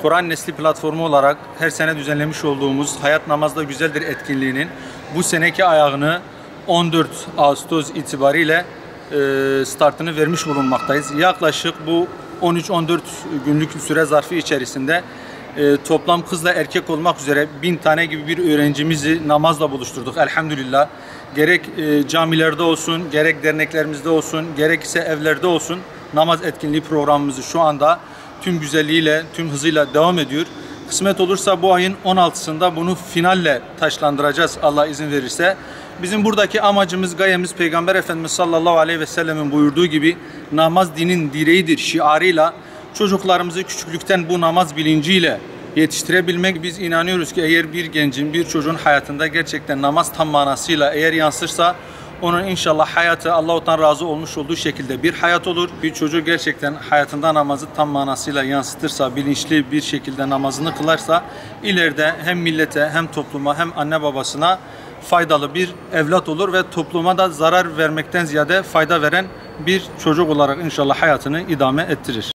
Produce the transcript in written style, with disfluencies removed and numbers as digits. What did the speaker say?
Kur'an Nesli platformu olarak her sene düzenlemiş olduğumuz Hayat Namazda Güzeldir etkinliğinin bu seneki ayağını 14 Ağustos itibariyle startını vermiş bulunmaktayız. Yaklaşık bu 13-14 günlük süre zarfı içerisinde toplam kızla erkek olmak üzere 1000 tane gibi bir öğrencimizi namazla buluşturduk elhamdülillah. Gerek camilerde olsun, gerek derneklerimizde olsun, gerekse evlerde olsun namaz etkinliği programımızı şu anda tüm güzelliğiyle, tüm hızıyla devam ediyor. Kısmet olursa bu ayın 16'sında bunu finalle taçlandıracağız Allah izin verirse. Bizim buradaki amacımız, gayemiz Peygamber Efendimiz sallallahu aleyhi ve sellemin buyurduğu gibi namaz dinin direğidir şiarıyla çocuklarımızı küçüklükten bu namaz bilinciyle yetiştirebilmek. Biz inanıyoruz ki eğer bir gencin, bir çocuğun hayatında gerçekten namaz tam manasıyla eğer yansırsa onun inşallah hayatı Allah'tan razı olmuş olduğu şekilde bir hayat olur. Bir çocuk gerçekten hayatında namazı tam manasıyla yansıtırsa, bilinçli bir şekilde namazını kılarsa ileride hem millete hem topluma hem anne babasına faydalı bir evlat olur ve topluma da zarar vermekten ziyade fayda veren bir çocuk olarak inşallah hayatını idame ettirir.